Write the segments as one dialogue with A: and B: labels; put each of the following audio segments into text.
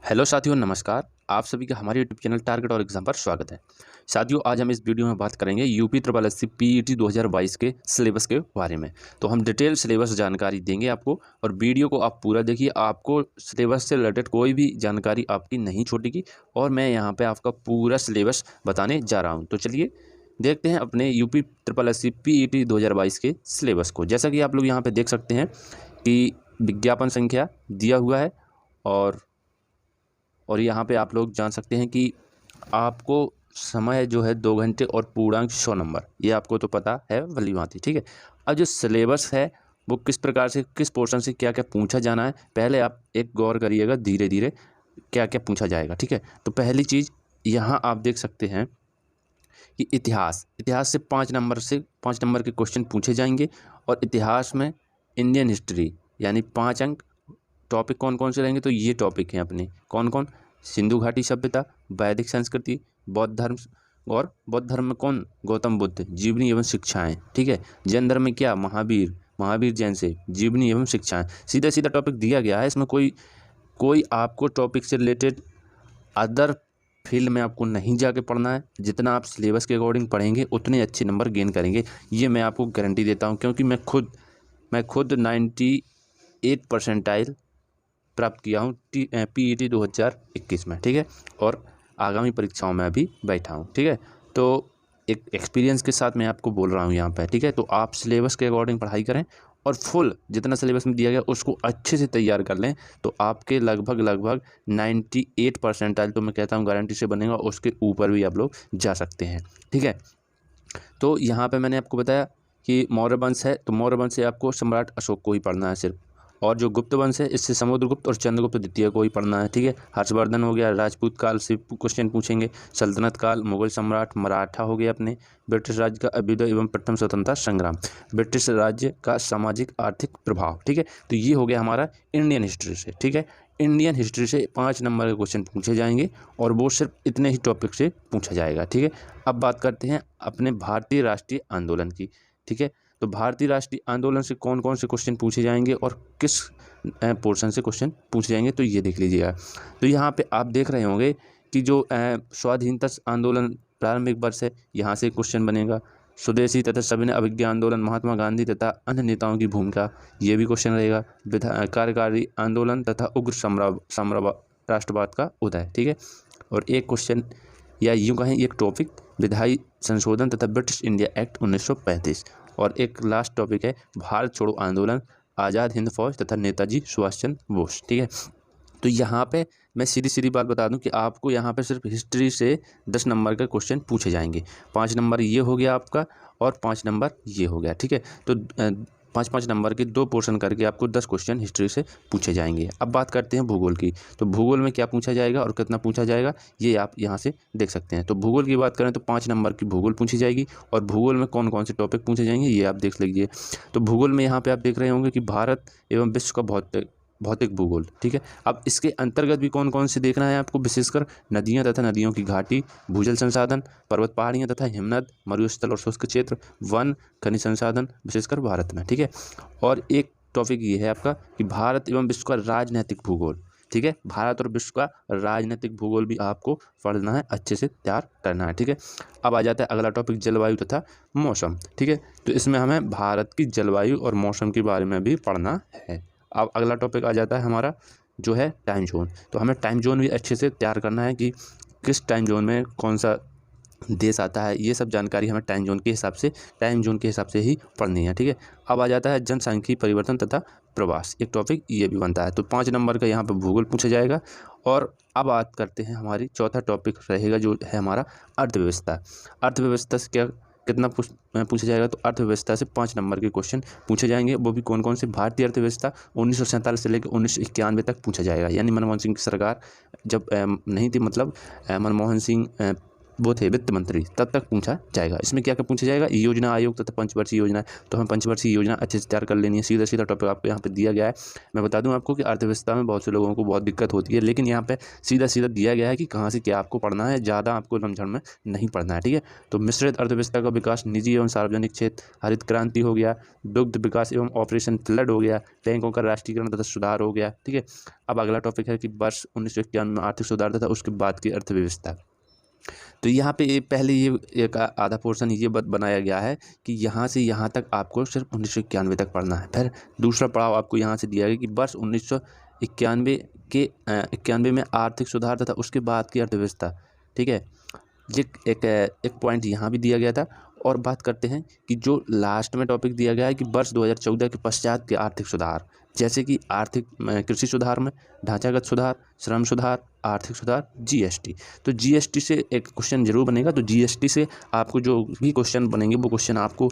A: Hello साथियों, नमस्कार। आप सभी का हमारे यूट्यूब चैनल टारगेट और एग्जाम पर स्वागत है। साथियों, आज हम इस वीडियो में बात करेंगे यूपी ट्रिपल एससी पीईटी 2022 के सिलेबस के बारे में। तो हम डिटेल सिलेबस जानकारी देंगे आपको, और वीडियो को आप पूरा देखिए। आपको सिलेबस से रिलेटेड कोई भी जानकारी आपकी नहीं छूटेगी, और मैं यहाँ पर आपका पूरा सिलेबस बताने जा रहा हूँ। तो चलिए देखते हैं अपने यूपी ट्रिपल एससी पीईटी 2022 के सिलेबस को। जैसा कि आप लोग यहाँ पर देख सकते हैं कि विज्ञापन संख्या दिया हुआ है, और यहाँ पे आप लोग जान सकते हैं कि आपको समय जो है 2 घंटे और पूर्णांक 100 नंबर, ये आपको तो पता है भली भांति। ठीक है, अब जो सिलेबस है वो किस प्रकार से, किस पोर्शन से क्या क्या पूछा जाना है, पहले आप एक गौर करिएगा धीरे धीरे क्या क्या पूछा जाएगा। ठीक है, तो पहली चीज़ यहाँ आप देख सकते हैं कि इतिहास से 5 नंबर के क्वेश्चन पूछे जाएंगे। और इतिहास में इंडियन हिस्ट्री यानी 5 अंक। टॉपिक कौन कौन से रहेंगे, तो ये टॉपिक हैं अपने, कौन कौन? सिंधु घाटी सभ्यता, वैदिक संस्कृति, बौद्ध धर्म। और बौद्ध धर्म में कौन? गौतम बुद्ध, जीवनी एवं शिक्षाएं। ठीक है, जैन धर्म में क्या? महावीर जैन से जीवनी एवं शिक्षाएं। सीधा सीधा टॉपिक दिया गया है, इसमें कोई आपको टॉपिक से रिलेटेड अदर फील्ड में आपको नहीं जाके पढ़ना है। जितना आप सिलेबस के अकॉर्डिंग पढ़ेंगे उतने अच्छे नंबर गेन करेंगे, ये मैं आपको गारंटी देता हूँ। क्योंकि मैं खुद 98 परसेंटाइल प्राप्त किया हूँ पीईटी 2021 में। ठीक है, और आगामी परीक्षाओं में भी बैठा हूँ। ठीक है, तो एक एक्सपीरियंस के साथ मैं आपको बोल रहा हूँ यहाँ पे। ठीक है, तो आप सिलेबस के अकॉर्डिंग पढ़ाई करें, और फुल जितना सिलेबस में दिया गया उसको अच्छे से तैयार कर लें, तो आपके लगभग 98 परसेंटाइल तो मैं कहता हूँ गारंटी से बनेगा, उसके ऊपर भी आप लोग जा सकते हैं। ठीक है, तो यहाँ पे मैंने आपको बताया कि मौर्य वंश है, तो मौर्य वंश से आपको सम्राट अशोक को ही पढ़ना है सिर्फ। और जो गुप्त वंश है, इससे समुद्रगुप्त और चंद्रगुप्त द्वितीय को ही पढ़ना है। ठीक है, हर्षवर्धन हो गया, राजपूत काल से क्वेश्चन पूछेंगे, सल्तनत काल, मुगल सम्राट, मराठा हो गया अपने, ब्रिटिश राज्य का अभ्युदय एवं प्रथम स्वतंत्रता संग्राम, ब्रिटिश राज्य का सामाजिक आर्थिक प्रभाव। ठीक है, तो ये हो गया हमारा इंडियन हिस्ट्री से। ठीक है, इंडियन हिस्ट्री से 5 नंबर के क्वेश्चन पूछे जाएंगे, और वो सिर्फ इतने ही टॉपिक से पूछा जाएगा। ठीक है, अब बात करते हैं अपने भारतीय राष्ट्रीय आंदोलन की। ठीक है, तो भारतीय राष्ट्रीय आंदोलन से कौन कौन से क्वेश्चन पूछे जाएंगे और किस पोर्शन से क्वेश्चन पूछे जाएंगे, तो ये देख लीजिएगा। तो यहाँ पे आप देख रहे होंगे कि जो स्वाधीनता आंदोलन प्रारंभिक वर्ष है, यहाँ से क्वेश्चन बनेगा। स्वदेशी तथा सविनय अवज्ञा आंदोलन, महात्मा गांधी तथा अन्य नेताओं की भूमिका, ये भी क्वेश्चन रहेगा। कार्यकारी आंदोलन तथा उग्र साम्राज्यवाद राष्ट्रवाद का उदय। ठीक है, और एक क्वेश्चन या यूँ कहें एक टॉपिक, विधायी संशोधन तथा ब्रिटिश इंडिया एक्ट 1935। और एक लास्ट टॉपिक है भारत छोड़ो आंदोलन, आज़ाद हिंद फौज तथा नेताजी सुभाष चंद्र बोस। ठीक है, तो यहाँ पे मैं सीधी बात बता दूं कि आपको यहाँ पे सिर्फ हिस्ट्री से 10 नंबर का क्वेश्चन पूछे जाएंगे। 5 नंबर ये हो गया आपका, और 5 नंबर ये हो गया। ठीक है, तो 5-5 नंबर के 2 पोर्शन करके आपको 10 क्वेश्चन हिस्ट्री से पूछे जाएंगे। अब बात करते हैं भूगोल की। तो भूगोल में क्या पूछा जाएगा और कितना पूछा जाएगा, ये आप यहाँ से देख सकते हैं। तो भूगोल की बात करें तो 5 नंबर की भूगोल पूछी जाएगी, और भूगोल में कौन कौन से टॉपिक पूछे जाएंगे ये आप देख लीजिए। तो भूगोल में यहाँ पर आप देख रहे होंगे कि भारत एवं विश्व का भौतिक भूगोल। ठीक है, अब इसके अंतर्गत भी कौन कौन से देखना है आपको, विशेषकर नदियां तथा नदियों की घाटी, भूजल संसाधन, पर्वत पहाड़ियां तथा हिमनद, मरुस्थल और शुष्क क्षेत्र, वन, खनिज संसाधन, विशेषकर भारत में। ठीक है, और एक टॉपिक ये है आपका कि भारत एवं विश्व का राजनीतिक भूगोल। ठीक है, भारत और विश्व का राजनीतिक भूगोल भी आपको पढ़ना है, अच्छे से तैयार करना है। ठीक है, अब आ जाता है अगला टॉपिक, जलवायु तथा मौसम। ठीक है, तो इसमें हमें भारत की जलवायु और मौसम के बारे में भी पढ़ना है। अब अगला टॉपिक आ जाता है हमारा जो है टाइम जोन। तो हमें टाइम जोन भी अच्छे से तैयार करना है कि किस टाइम जोन में कौन सा देश आता है, ये सब जानकारी हमें टाइम जोन के हिसाब से ही पढ़नी है। ठीक है, अब आ जाता है जनसांख्यिकीय परिवर्तन तथा प्रवास, एक टॉपिक ये भी बनता है। तो 5 नंबर का यहाँ पर भूगोल पूछा जाएगा। और अब बात करते हैं हमारी चौथा टॉपिक रहेगा जो है हमारा अर्थव्यवस्था। अर्थव्यवस्था से कितना पूछा जाएगा, तो अर्थव्यवस्था से 5 नंबर के क्वेश्चन पूछे जाएंगे। वो भी कौन कौन से, भारतीय अर्थव्यवस्था 1947 से लेकर 1991 तक पूछा जाएगा। यानी मनमोहन सिंह की सरकार जब नहीं थी, मतलब मनमोहन सिंह वो थे वित्त मंत्री, तब तक पूछा जाएगा। इसमें क्या क्या पूछा जाएगा, योजना आयोग तथा पंचवर्षीय योजना है, तो हमें पंचवर्षीय योजना अच्छे से तैयार कर लेनी है। सीधा सीधा टॉपिक आपको यहाँ पे दिया गया है। मैं बता दूं आपको कि अर्थव्यवस्था में बहुत से लोगों को बहुत दिक्कत होती है, लेकिन यहाँ पे सीधा सीधा दिया गया है कि कहाँ से क्या आपको पढ़ना है, ज़्यादा आपको लमझम में नहीं पढ़ना है, ठीक है। तो मिश्रित अर्थव्यवस्था का विकास, निजी एवं सार्वजनिक क्षेत्र, हरित क्रांति हो गया, दुग्ध विकास एवं ऑपरेशन फ्लड हो गया, बैंकों का राष्ट्रीयकरण तथा सुधार हो गया, ठीक है। अब अगला टॉपिक है कि वर्ष 1991 में आर्थिक सुधार तथा उसके बाद की अर्थव्यवस्था। तो यहाँ पे पहले ये एक आधा पोर्शन ये बनाया गया है कि यहाँ से यहाँ तक आपको सिर्फ 1991 तक पढ़ना है। फिर दूसरा पड़ाव आपको यहाँ से दिया गया कि वर्ष 1991 में आर्थिक सुधार तथा उसके बाद की अर्थव्यवस्था, ठीक है। ये एक पॉइंट यहाँ भी दिया गया था। और बात करते हैं कि जो लास्ट में टॉपिक दिया गया है कि वर्ष 2014 के पश्चात के आर्थिक सुधार, जैसे कि आर्थिक कृषि सुधार में ढांचागत सुधार, श्रम सुधार, आर्थिक सुधार, जीएसटी। तो जीएसटी से एक क्वेश्चन जरूर बनेगा। तो जीएसटी से आपको जो भी क्वेश्चन बनेंगे वो क्वेश्चन आपको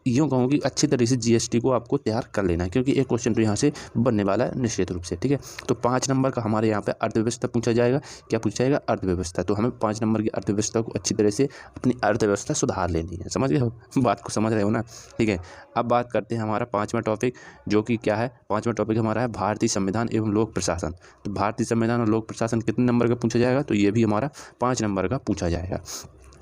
A: यूँ कहूँ कि अच्छी तरह से जीएसटी को आपको तैयार कर लेना है, क्योंकि एक क्वेश्चन तो यहाँ से बनने वाला है निश्चित रूप से, ठीक है। तो 5 नंबर का हमारे यहाँ पे अर्थव्यवस्था पूछा जाएगा। क्या पूछा जाएगा, अर्थव्यवस्था। तो हमें 5 नंबर की अर्थव्यवस्था को अच्छी तरह से अपनी अर्थव्यवस्था सुधार लेनी है। समझ गए हो, बात को समझ रहे हो ना, ठीक है। अब बात करते हैं हमारा 5वां टॉपिक, जो कि क्या है, 5वां टॉपिक हमारा है भारतीय संविधान एवं लोक प्रशासन। तो भारतीय संविधान और लोक प्रशासन कितने नंबर का पूछा जाएगा, तो ये भी हमारा 5 नंबर का पूछा जाएगा।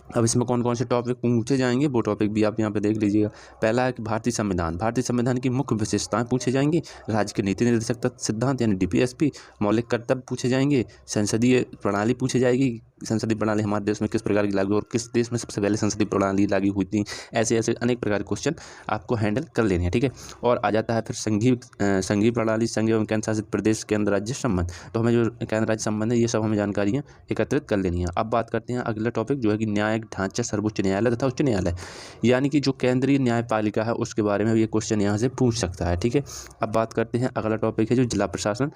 A: अब इसमें कौन कौन से टॉपिक पूछे जाएंगे वो टॉपिक भी आप यहाँ पे देख लीजिएगा। पहला है कि भारतीय संविधान, भारतीय संविधान की मुख्य विशेषताएं पूछे जाएंगी, राज्य के नीति निर्देशक सिद्धांत यानी डीपीएसपी, मौलिक कर्तव्य पूछे जाएंगे, संसदीय प्रणाली पूछी जाएगी, संसदीय प्रणाली हमारे देश में किस प्रकार की लागू और किस देश में सबसे पहले संसदीय प्रणाली लागू हुई थी, ऐसे ऐसे अनेक प्रकार के क्वेश्चन आपको हैंडल कर लेने हैं, ठीक है। और आ जाता है फिर संघीय प्रणाली, संघ एवं केंद्र शासित प्रदेश केंद्र राज्य संबंध। तो हमें जो केंद्र राज्य संबंध है ये सब हमें जानकारियाँ एकत्रित कर लेनी है। अब बात करते हैं अगला टॉपिक, जो है कि न्यायिक ढांचा, सर्वोच्च न्यायालय तथा उच्च न्यायालय, यानी कि जो केंद्रीय न्यायपालिका है उसके बारे में ये क्वेश्चन यहाँ से पूछ सकता है, ठीक है। अब बात करते हैं अगला टॉपिक है जो जिला प्रशासन।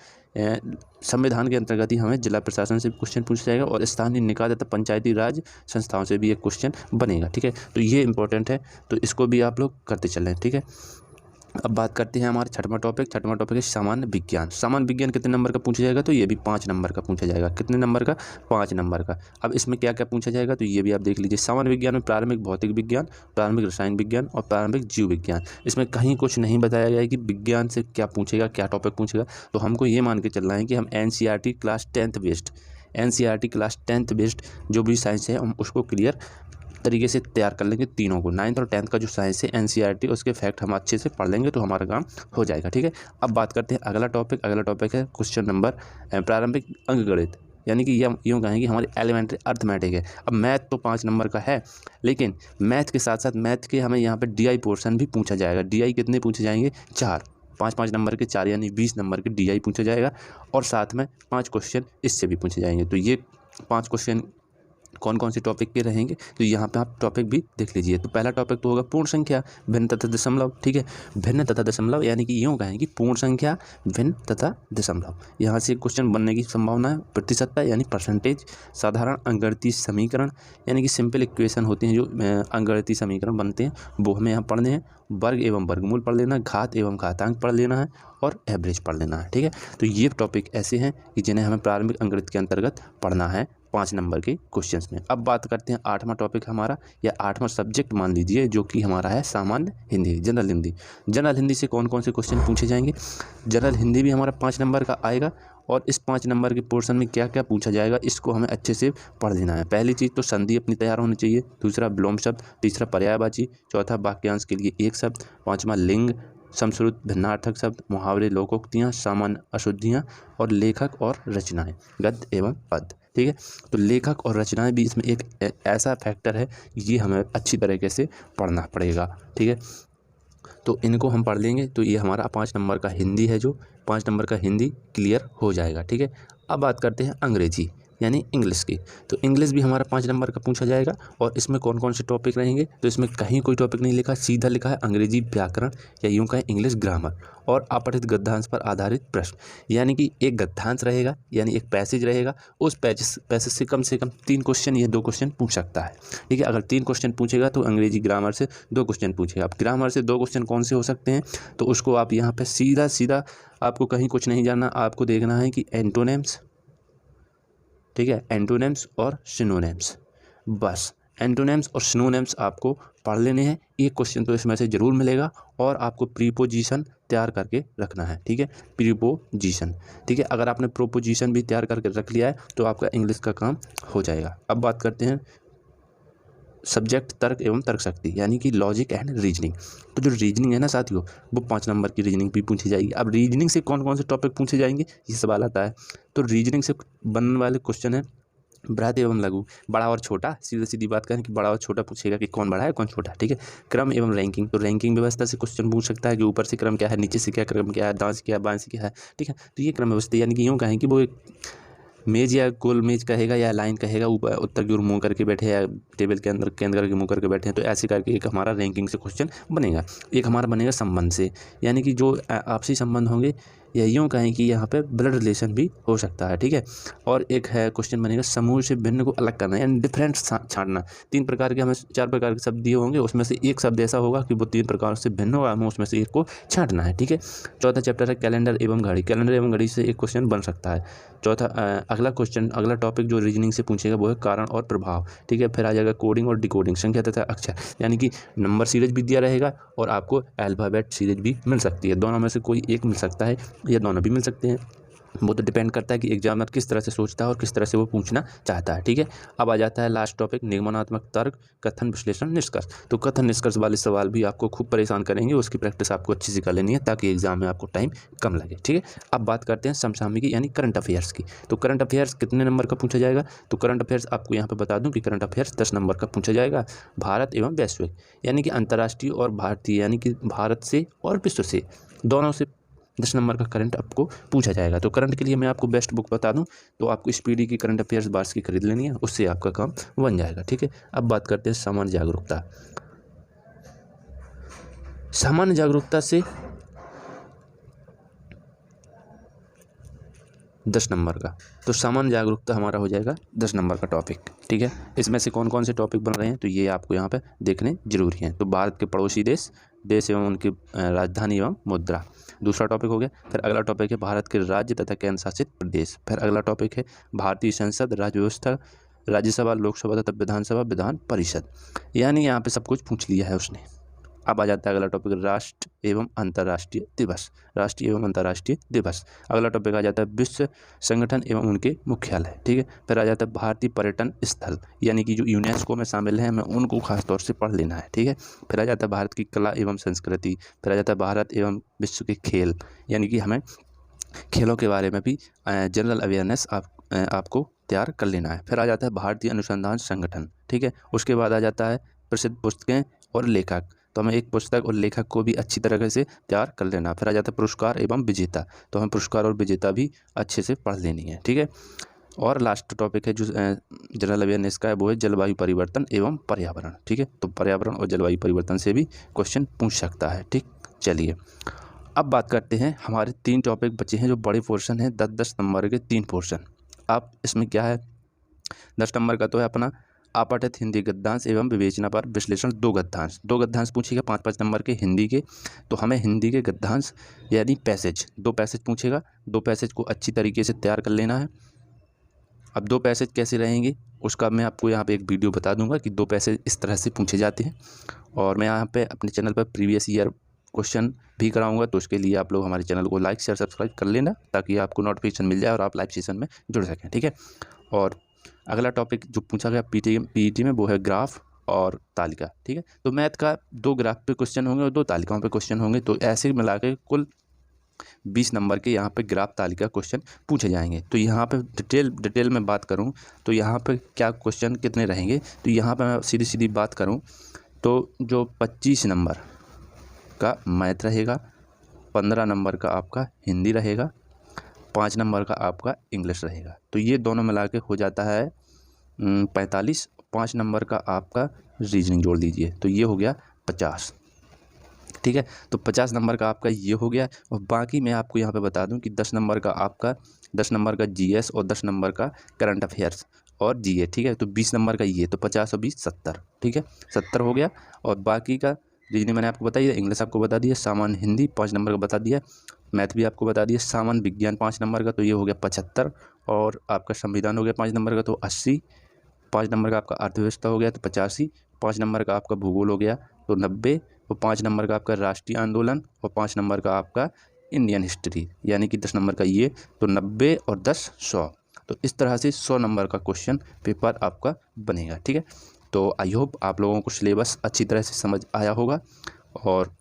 A: संविधान के अंतर्गत ही हमें जिला प्रशासन से क्वेश्चन पूछा जाएगा और स्थानीय निकाय तथा पंचायती राज संस्थाओं से भी एक क्वेश्चन बनेगा, ठीक है। तो ये इंपॉर्टेंट है, तो इसको भी आप लोग करते चलें, ठीक है। अब बात करते हैं हमारे 6वां टॉपिक है सामान्य विज्ञान। सामान्य विज्ञान कितने नंबर का पूछा जाएगा, तो ये भी 5 नंबर का पूछा जाएगा। कितने नंबर का, 5 नंबर का। अब इसमें क्या क्या पूछा जाएगा, तो ये भी आप देख लीजिए। सामान्य विज्ञान में प्रारंभिक भौतिक विज्ञान, प्रारंभिक रसायन विज्ञान और प्रारंभिक जीव विज्ञान। इसमें कहीं कुछ नहीं बताया गया है कि विज्ञान से क्या पूछेगा, क्या टॉपिक पूछेगा। तो हमको ये मान के चलना है कि हम NCERT क्लास 10th बेस्ड जो भी साइंस है हम उसको क्लियर तरीके से तैयार कर लेंगे तीनों को। 9th और 10th का जो साइंस है NCERT उसके फैक्ट हम अच्छे से पढ़ लेंगे तो हमारा काम हो जाएगा, ठीक है। अब बात करते हैं अगला टॉपिक है क्वेश्चन नंबर प्रारंभिक अंकगणित, यानी कि यह यूँ कहें कि हमारी एलिमेंट्री अर्थमेटिक है। अब मैथ तो 5 नंबर का है, लेकिन मैथ के साथ साथ मैथ के हमें यहाँ पर DI पोर्शन भी पूछा जाएगा। DI कितने पूछे जाएंगे, 4, 5 नंबर के 4 यानी 20 नंबर के DI पूछा जाएगा और साथ में 5 क्वेश्चन इससे भी पूछे जाएंगे। तो ये 5 क्वेश्चन कौन कौन से टॉपिक के रहेंगे, तो यहाँ पे आप टॉपिक भी देख लीजिए। तो पहला टॉपिक तो होगा पूर्ण संख्या, भिन्न तथा दशमलव, ठीक है। भिन्न तथा दशमलव यानी कि यूँ कहें कि पूर्ण संख्या, भिन्न तथा दशमलव, यहाँ से क्वेश्चन बनने की संभावना है। प्रतिशतता यानी परसेंटेज, साधारण अंकगणितीय समीकरण यानी कि सिंपल इक्वेशन होते हैं जो अंकगणितीय समीकरण बनते हैं वो हमें यहाँ पढ़ने हैं। वर्ग एवं वर्गमूल पढ़ लेना, घात एवं घातांक पढ़ लेना है और एवरेज पढ़ लेना है, ठीक है। तो ये टॉपिक ऐसे हैं कि जिन्हें हमें प्रारंभिक अंकगणित के अंतर्गत पढ़ना है 5 नंबर के क्वेश्चंस में। अब बात करते हैं 8वां टॉपिक हमारा या 8वां सब्जेक्ट मान लीजिए, जो कि हमारा है सामान्य हिंदी, जनरल हिंदी। जनरल हिंदी से कौन कौन से क्वेश्चन पूछे जाएंगे, जनरल हिंदी भी हमारा 5 नंबर का आएगा और इस 5 नंबर के पोर्शन में क्या क्या पूछा जाएगा इसको हमें अच्छे से पढ़ लेना है। पहली चीज़ तो संधि अपनी तैयार होनी चाहिए, दूसरा विलोम शब्द, तीसरा पर्यायवाची, चौथा वाक्यांश के लिए एक शब्द, 5वां लिंग, समश्रुत भिन्नार्थक शब्द, मुहावरे, लोकोक्तियाँ, सामान्य अशुद्धियाँ और लेखक और रचनाएं, गद्य एवं पद्य, ठीक है। तो लेखक और रचनाएं भी इसमें एक ऐसा फैक्टर है, ये हमें अच्छी तरीके से पढ़ना पड़ेगा, ठीक है। तो इनको हम पढ़ लेंगे तो ये हमारा 5 नंबर का हिंदी है, जो 5 नंबर का हिंदी क्लियर हो जाएगा, ठीक है। अब बात करते हैं अंग्रेजी यानी इंग्लिश की। तो इंग्लिश भी हमारा 5 नंबर का पूछा जाएगा और इसमें कौन कौन से टॉपिक रहेंगे, तो इसमें कहीं कोई टॉपिक नहीं लिखा, सीधा लिखा है अंग्रेजी व्याकरण या यूँ कहें इंग्लिश ग्रामर और अपठित गद्यांश पर आधारित प्रश्न। यानी कि एक गद्यांश रहेगा यानी एक पैसेज रहेगा, उस पैसेज से कम 3 क्वेश्चन या 2 क्वेश्चन पूछ सकता है, ठीक है। अगर 3 क्वेश्चन पूछेगा तो अंग्रेजी ग्रामर से 2 क्वेश्चन पूछेगा। अब ग्रामर से 2 क्वेश्चन कौन से हो सकते हैं, तो उसको आप यहाँ पर सीधा आपको कहीं कुछ नहीं जानना, आपको देखना है कि एंटोनिम्स, ठीक है, एंटोनिम्स और सिनोनिम्स, बस एंटोनिम्स और सिनोनिम्स आपको पढ़ लेने हैं। एक क्वेश्चन तो इसमें से ज़रूर मिलेगा और आपको प्रीपोजिशन तैयार करके रखना है, ठीक है, प्रीपोजिशन, ठीक है। अगर आपने प्रोपोजिशन भी तैयार करके रख लिया है तो आपका इंग्लिश का काम हो जाएगा। अब बात करते हैं सब्जेक्ट तर्क एवं तर्क शक्ति, यानी कि लॉजिक एंड रीजनिंग। तो जो रीजनिंग है ना साथियों, वो 5 नंबर की रीजनिंग भी पूछी जाएगी। अब रीजनिंग से कौन कौन से टॉपिक पूछे जाएंगे, ये सवाल आता है। तो रीजनिंग से बनने वाले क्वेश्चन है बृहद एवं लघु, बड़ा और छोटा, सीधी सीधी बात करें कि बड़ा और छोटा पूछेगा कि कौन बड़ा है कौन छोटा, ठीक है। क्रम एवं रैंकिंग, तो रैंकिंग व्यवस्था से क्वेश्चन पूछ सकता है कि ऊपर से क्रम क्या है, नीचे से क्या क्रम क्या है, दाएं से क्या है, बाएं से क्या है, ठीक है। तो ये क्रम व्यवस्था, यानी कि यूँ कहें कि वो एक मेज या गोल मेज कहेगा या लाइन कहेगा, ऊपर उत्तर की ओर मुँह करके बैठे या टेबल के अंदर केंद्र करके मुँह करके बैठे हैं, तो ऐसे करके एक हमारा रैंकिंग से क्वेश्चन बनेगा। एक हमारा बनेगा संबंध से, यानी कि जो आपसी संबंध होंगे, या यूँ कहें कि यहाँ पे ब्लड रिलेशन भी हो सकता है, ठीक है। और एक है क्वेश्चन बनेगा समूह से भिन्न को अलग करना, यानी डिफरेंट छांटना। 3 प्रकार के, हमें 4 प्रकार के शब्द दिए होंगे, उसमें से एक शब्द ऐसा होगा कि वो 3 प्रकार से भिन्न होगा, हमें उसमें से एक को छांटना है, ठीक है। चौथा चैप्टर है कैलेंडर एवं घड़ी, कैलेंडर एवं घड़ी से एक क्वेश्चन बन सकता है। चौथा अगला क्वेश्चन, अगला टॉपिक जो रीजनिंग से पूछेगा वो है कारण और प्रभाव, ठीक है। फिर आ जाएगा कोडिंग और डिकोडिंग, संख्या तथा अक्षर, यानी कि नंबर सीरीज भी दिया रहेगा और आपको अल्फ़ाबेट सीरीज भी मिल सकती है। दोनों में से कोई एक मिल सकता है या दोनों भी मिल सकते हैं, वो तो डिपेंड करता है कि एग्जामिनर किस तरह से सोचता है और किस तरह से वो पूछना चाहता है, ठीक है। अब आ जाता है लास्ट टॉपिक निगमनात्मक तर्क, कथन विश्लेषण निष्कर्ष। तो कथन निष्कर्ष वाले सवाल भी आपको खूब परेशान करेंगे, उसकी प्रैक्टिस आपको अच्छी से कर लेनी है ताकि एग्जाम में आपको टाइम कम लगे, ठीक है। अब बात करते हैं समसामयिकी यानी करंट अफेयर्स की। तो करंट अफेयर्स कितने नंबर का पूछा जाएगा, तो करंट अफेयर्स आपको यहाँ पर बता दूँ कि करंट अफेयर्स 10 नंबर का पूछा जाएगा। भारत एवं वैश्विक, यानी कि अंतर्राष्ट्रीय और भारतीय, यानी कि भारत से और विश्व से, दोनों से 10 नंबर का करंट आपको पूछा जाएगा। तो करंट के लिए मैं आपको बेस्ट बुक बता दूं तो आपको स्पीडी की करंट अफेयर्स बार्स की खरीद लेनी है, उससे आपका काम बन जाएगा, ठीक है। अब बात करते हैं सामान्य जागरूकता। सामान्य जागरूकता से 10 नंबर का, तो सामान्य जागरूकता हमारा हो जाएगा 10 नंबर का टॉपिक, ठीक है। इसमें से कौन कौन से टॉपिक बन रहे हैं तो ये आपको यहाँ पे देखने जरूरी हैं। तो भारत के पड़ोसी देश, देश एवं उनकी राजधानी एवं मुद्रा, दूसरा टॉपिक हो गया। फिर अगला टॉपिक है भारत के राज्य तथा केंद्र शासित प्रदेश। फिर अगला टॉपिक है भारतीय संसद, राज्य व्यवस्था, राज्यसभा, लोकसभा तथा विधानसभा, विधान परिषद, यानी यहाँ पे सब कुछ पूछ लिया है उसने। अब आ जाता है अगला टॉपिक राष्ट्र एवं अंतर्राष्ट्रीय दिवस, राष्ट्रीय एवं अंतर्राष्ट्रीय दिवस। अगला टॉपिक आ जाता है विश्व संगठन एवं उनके मुख्यालय, ठीक है। फिर आ जाता है भारतीय पर्यटन स्थल, यानी कि जो यूनेस्को में शामिल हैं, हमें उनको खास तौर से पढ़ लेना है, ठीक है। फिर आ जाता है भारत की कला एवं संस्कृति। फिर आ जाता है भारत एवं विश्व के खेल, यानी कि हमें खेलों के बारे में भी जनरल अवेयरनेस आपको तैयार कर लेना है। फिर आ जाता है भारतीय अनुसंधान संगठन, ठीक है। उसके बाद आ जाता है प्रसिद्ध पुस्तकें और लेखक, तो हमें एक पुस्तक और लेखक को भी अच्छी तरह से तैयार कर लेना। फिर आ जाता है पुरस्कार एवं विजेता, तो हमें पुरस्कार और विजेता भी अच्छे से पढ़ लेनी है, ठीक है। और लास्ट टॉपिक है जो जनरल अवेयरनेस का है, वो है जलवायु परिवर्तन एवं पर्यावरण, ठीक है। तो पर्यावरण और जलवायु परिवर्तन से भी क्वेश्चन पूछ सकता है, ठीक। चलिए अब बात करते हैं, हमारे 3 टॉपिक बचे हैं जो बड़े पोर्शन हैं, 10-10 नंबर के 3 पोर्शन। आप इसमें क्या है, 10 नंबर का तो है अपना अपठित हिंदी गद्यांश एवं विवेचना पर विश्लेषण, 2 गद्यांश पूछेगा 5-5 नंबर के हिंदी के। तो हमें हिंदी के गद्यांश यानी पैसेज, 2 पैसेज पूछेगा, 2 पैसेज को अच्छी तरीके से तैयार कर लेना है। अब 2 पैसेज कैसे रहेंगे उसका मैं आपको यहाँ पे एक वीडियो बता दूंगा कि 2 पैसेज इस तरह से पूछे जाते हैं, और मैं यहाँ पे अपने चैनल पर प्रीवियस ईयर क्वेश्चन भी कराऊंगा। तो उसके लिए आप लोग हमारे चैनल को लाइक शेयर सब्सक्राइब कर लेना ताकि आपको नोटिफिकेशन मिल जाए और आप लाइव सेशन में जुड़ सकें, ठीक है। और अगला टॉपिक जो पूछा गया पीईटी में वो है ग्राफ और तालिका, ठीक है। तो मैथ का 2 ग्राफ पे क्वेश्चन होंगे और 2 तालिकाओं पे क्वेश्चन होंगे, तो ऐसे मिला के कुल 20 नंबर के यहाँ पे ग्राफ तालिका क्वेश्चन पूछे जाएंगे। तो यहाँ पे डिटेल में बात करूँ तो यहाँ पे क्या क्वेश्चन कितने रहेंगे, तो यहाँ पे मैं सीधी सीधी बात करूँ तो जो 25 नंबर का मैथ रहेगा, 15 नंबर का आपका हिंदी रहेगा, 5 नंबर का आपका इंग्लिश रहेगा। तो ये दोनों मिला के हो जाता है 45, 5 नंबर का आपका रीजनिंग जोड़ दीजिए तो ये हो गया 50, ठीक है। तो 50 नंबर का आपका ये हो गया। और बाकी मैं आपको यहाँ पे बता दूं कि 10 नंबर का आपका 10 नंबर का जीएस और 10 नंबर का करंट अफेयर्स और जीए, ठीक है। तो 20 नंबर का ये, तो 50 और 20 70, ठीक है, 70 हो गया। और बाकी का रीजनिंग मैंने आपको बता दिया, इंग्लिश आपको बता दिया, सामान्य हिंदी 5 नंबर का बता दिया, मैथ भी आपको बता दिया, सामान्य विज्ञान 5 नंबर का तो ये हो गया 75, और आपका संविधान हो गया 5 नंबर का तो 80, 5 नंबर का आपका अर्थव्यवस्था हो गया तो 85, 5 नंबर का आपका भूगोल हो गया तो 90, और 5 नंबर का आपका राष्ट्रीय आंदोलन, और 5 नंबर का आपका इंडियन हिस्ट्री, यानी कि 10 नंबर का ये, तो 90 और 10 100। तो इस तरह से 100 नंबर का क्वेश्चन पेपर आपका बनेगा। ठीक है, तो आई होप आप लोगों को सिलेबस अच्छी तरह से समझ आया होगा, और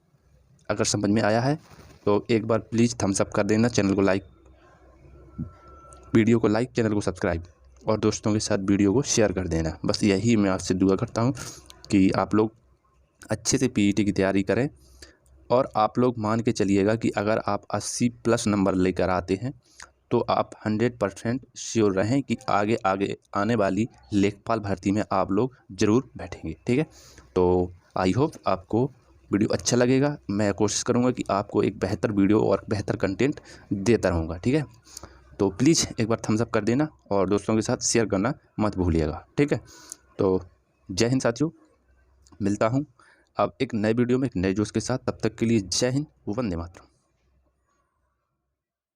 A: अगर समझ में आया है तो एक बार प्लीज़ थम्स अप कर देना, चैनल को लाइक, वीडियो को लाइक, चैनल को सब्सक्राइब, और दोस्तों के साथ वीडियो को शेयर कर देना। बस यही मैं आपसे दुआ करता हूँ कि आप लोग अच्छे से पीईटी की तैयारी करें, और आप लोग मान के चलिएगा कि अगर आप 80+ नंबर लेकर आते हैं तो आप 100% श्योर रहें कि आगे आगे आने वाली लेखपाल भर्ती में आप लोग ज़रूर बैठेंगे। ठीक है, तो आई होप आपको वीडियो अच्छा लगेगा। मैं कोशिश करूँगा कि आपको एक बेहतर वीडियो और बेहतर कंटेंट देता रहूँगा। ठीक है, तो प्लीज़ एक बार थम्स अप कर देना, और दोस्तों के साथ शेयर करना मत भूलिएगा। ठीक है, तो जय हिंद साथियों, मिलता हूँ अब एक नए वीडियो में एक नए जोश के साथ। तब तक के लिए जय हिंद, वंदे मातरम।